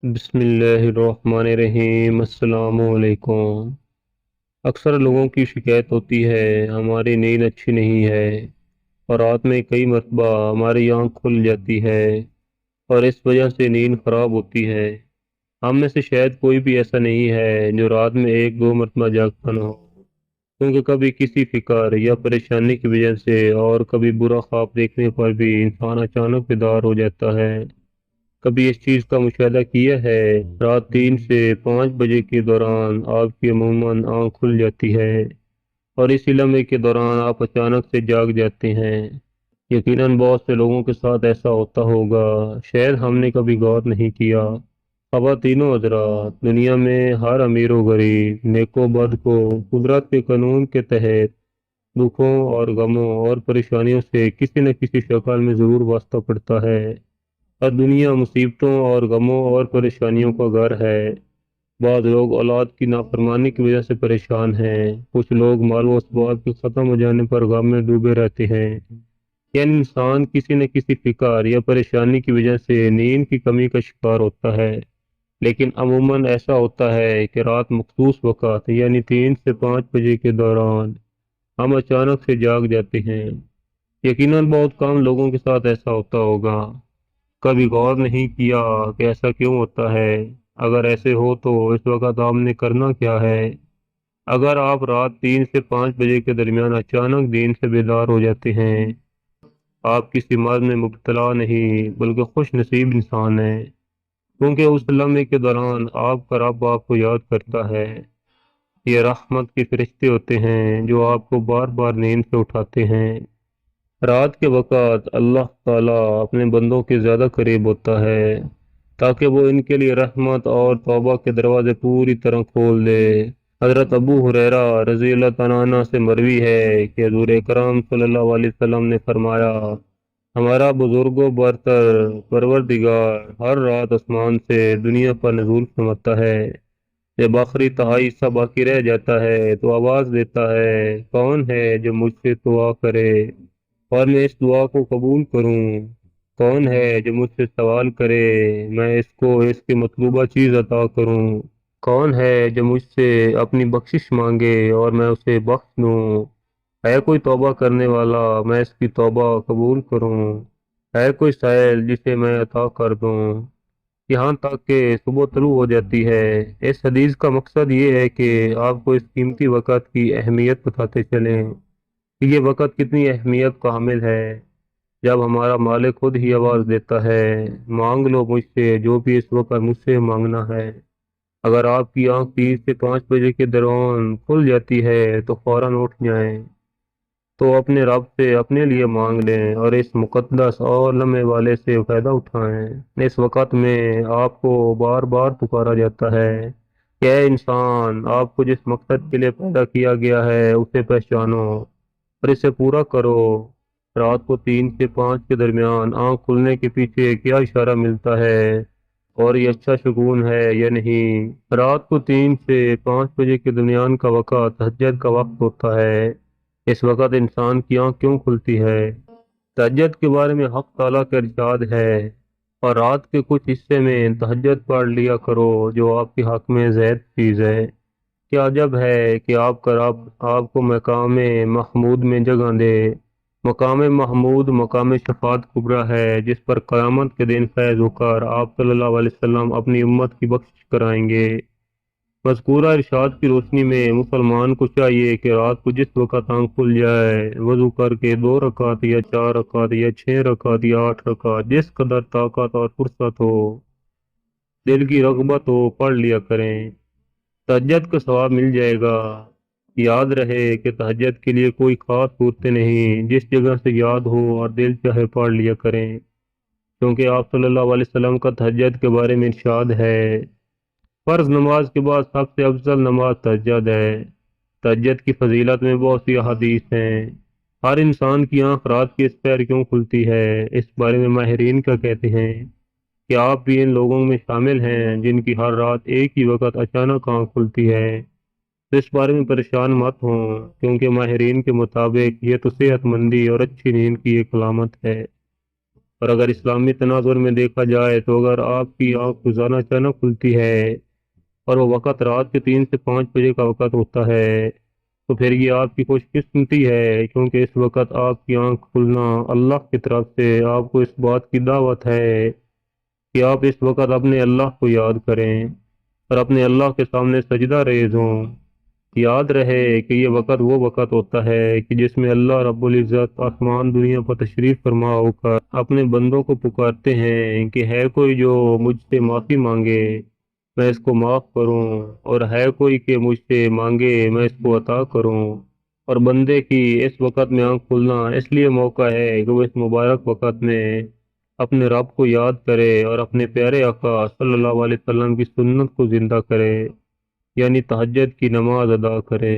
بسم اللہ الرحمن الرحیم، السلام علیکم۔ اکثر لوگوں کی شکایت ہوتی ہے ہماری نیند اچھی نہیں ہے، اور رات میں کئی مرتبہ ہماری آنکھ کھل جاتی ہے اور اس وجہ سے نیند خراب ہوتی ہے۔ ہم میں سے شاید کوئی بھی ایسا نہیں ہے جو رات میں ایک دو مرتبہ جاگتا نہ ہو، کیونکہ کبھی کسی فکر یا پریشانی کی وجہ سے اور کبھی برا خواب دیکھنے پر بھی انسان اچانک بیدار ہو جاتا ہے۔ کبھی اس چیز کا مشاہدہ کیا ہے؟ رات 3 سے 5 بجے کے دوران آپ کی عموماً آنکھ کھل جاتی ہے اور اسی لمحے کے دوران آپ اچانک سے جاگ جاتے ہیں۔ یقیناً بہت سے لوگوں کے ساتھ ایسا ہوتا ہوگا، شاید ہم نے کبھی غور نہیں کیا۔ خواتین و حضرات، دنیا میں ہر امیر و غریب، نیک و بد کو قدرت کے قانون کے تحت دکھوں اور غموں اور پریشانیوں سے کسی نہ کسی شکل میں ضرور واسطہ پڑتا ہے۔ اور دنیا مصیبتوں اور غموں اور پریشانیوں کا گھر ہے۔ بعض لوگ اولاد کی نافرمانی کی وجہ سے پریشان ہیں، کچھ لوگ مال و اسباب کے ختم ہو جانے پر غم میں ڈوبے رہتے ہیں۔ یعنی انسان کسی نہ کسی فکر یا پریشانی کی وجہ سے نیند کی کمی کا شکار ہوتا ہے۔ لیکن عموماً ایسا ہوتا ہے کہ رات مخصوص وقت یعنی 3 سے 5 بجے کے دوران ہم اچانک سے جاگ جاتے ہیں۔ یقیناً بہت کم لوگوں کے ساتھ ایسا ہوتا ہوگا۔ کبھی غور نہیں کیا کہ ایسا کیوں ہوتا ہے؟ اگر ایسے ہو تو اس وقت آپ نے کرنا کیا ہے؟ اگر آپ رات 3 سے 5 بجے کے درمیان اچانک نیند سے بیدار ہو جاتے ہیں، آپ کسی مرض میں مبتلا نہیں بلکہ خوش نصیب انسان ہیں، کیونکہ اس لمحے کے دوران آپ کا رب آپ کو یاد کرتا ہے۔ یہ رحمت کے فرشتے ہوتے ہیں جو آپ کو بار بار نیند سے اٹھاتے ہیں۔ رات کے وقت اللہ تعالیٰ اپنے بندوں کے زیادہ قریب ہوتا ہے تاکہ وہ ان کے لیے رحمت اور توبہ کے دروازے پوری طرح کھول دے۔ حضرت ابو ہریرہ رضی اللہ تعالیٰ عنہ سے مروی ہے کہ حضور اکرم صلی اللہ علیہ وسلم نے فرمایا، ہمارا بزرگ و برتر پروردگار ہر رات آسمان سے دنیا پر نزول فرماتا ہے۔ جب آخری تہائی حصہ باقی رہ جاتا ہے تو آواز دیتا ہے، کون ہے جو مجھ سے دعا کرے اور میں اس دعا کو قبول کروں؟ کون ہے جو مجھ سے سوال کرے، میں اس کو اس کی مطلوبہ چیز عطا کروں؟ کون ہے جو مجھ سے اپنی بخشش مانگے اور میں اسے بخش دوں؟ ہے کوئی توبہ کرنے والا، میں اس کی توبہ قبول کروں؟ ہے کوئی سائل جسے میں عطا کر دوں؟ یہاں تک کہ صبح طلوع ہو جاتی ہے۔ اس حدیث کا مقصد یہ ہے کہ آپ کو اس قیمتی وقت کی اہمیت بتاتے چلیں کہ یہ وقت کتنی اہمیت کا حامل ہے۔ جب ہمارا مالک خود ہی آواز دیتا ہے، مانگ لو مجھ سے جو بھی اس وقت مجھ سے مانگنا ہے۔ اگر آپ کی آنکھ 3 سے 5 بجے کے دوران کھل جاتی ہے تو فوراً اٹھ جائیں، تو اپنے رب سے اپنے لیے مانگ لیں اور اس مقدس اور لمحے والے سے فائدہ اٹھائیں۔ اس وقت میں آپ کو بار بار پکارا جاتا ہے کہ اے انسان، آپ کو جس مقصد کے لیے پیدا کیا گیا ہے اسے پہچانو اور اسے پورا کرو۔ رات کو 3 سے 5 کے درمیان آنکھ کھلنے کے پیچھے کیا اشارہ ملتا ہے، اور یہ اچھا شگون ہے یا نہیں؟ رات کو 3 سے 5 بجے کے درمیان کا وقت تہجد کا وقت ہوتا ہے۔ اس وقت انسان کی آنکھ کیوں کھلتی ہے؟ تہجد کے بارے میں حق تعالیٰ کا ارشاد ہے، اور رات کے کچھ حصے میں تہجد پڑھ لیا کرو جو آپ کے حق میں زید چیز ہے۔ کیا عجب ہے کہ آپ کا رب آپ کو مقام محمود میں جگہ دے۔ مقام محمود مقام شفاعت کبریٰ ہے جس پر قیامت کے دن فیض ہو کر آپ صلی اللہ علیہ وسلم اپنی امت کی بخشش کرائیں گے۔ مذکورہ ارشاد کی روشنی میں مسلمان کو چاہیے کہ رات کو جس وقت آنکھ کھل جائے، وضو کر کے 2 رکعت یا 4 رکعت یا 6 رکعت یا 8 رکعت، جس قدر طاقت اور فرصت ہو، دل کی رغبت ہو، پڑھ لیا کریں۔ تہجد کا ثواب مل جائے گا۔ یاد رہے کہ تہجد کے لیے کوئی خاص صورتیں نہیں، جس جگہ سے یاد ہو اور دل چاہے پڑھ لیا کریں، کیونکہ آپ صلی اللہ علیہ وسلم کا تہجد کے بارے میں ارشاد ہے، فرض نماز کے بعد سب سے افضل نماز تہجد ہے۔ تہجد کی فضیلت میں بہت سی احادیث ہیں۔ ہر انسان کی آنکھ رات کے اس پیر کیوں کھلتی ہے، اس بارے میں ماہرین کیا کہتے ہیں؟ کیا آپ بھی ان لوگوں میں شامل ہیں جن کی ہر رات ایک ہی وقت اچانک آنکھ کھلتی ہے؟ تو اس بارے میں پریشان مت ہوں، کیونکہ ماہرین کے مطابق یہ تو صحت مندی اور اچھی نیند کی ایک علامت ہے۔ اور اگر اسلامی تناظر میں دیکھا جائے تو اگر آپ کی آنکھ روزانہ اچانک کھلتی ہے اور وہ وقت رات کے 3 سے 5 بجے کا وقت ہوتا ہے تو پھر یہ آپ کی خوش قسمتی ہے، کیونکہ اس وقت آپ کی آنکھ کھلنا اللہ کی طرف سے آپ کو اس بات کی دعوت ہے کہ آپ اس وقت اپنے اللہ کو یاد کریں اور اپنے اللہ کے سامنے سجدہ ریز ہوں۔ یاد رہے کہ یہ وقت وہ وقت ہوتا ہے کہ جس میں اللہ رب العزت آسمان دنیا پر تشریف فرما ہو کر اپنے بندوں کو پکارتے ہیں کہ ہے کوئی جو مجھ سے معافی مانگے میں اس کو معاف کروں، اور ہے کوئی کہ مجھ سے مانگے میں اس کو عطا کروں۔ اور بندے کی اس وقت میں آنکھ کھلنا اس لیے موقع ہے کہ وہ اس مبارک وقت میں اپنے رب کو یاد کرے اور اپنے پیارے آقا صلی اللہ علیہ وسلم کی سنت کو زندہ کرے، یعنی تہجد کی نماز ادا کرے۔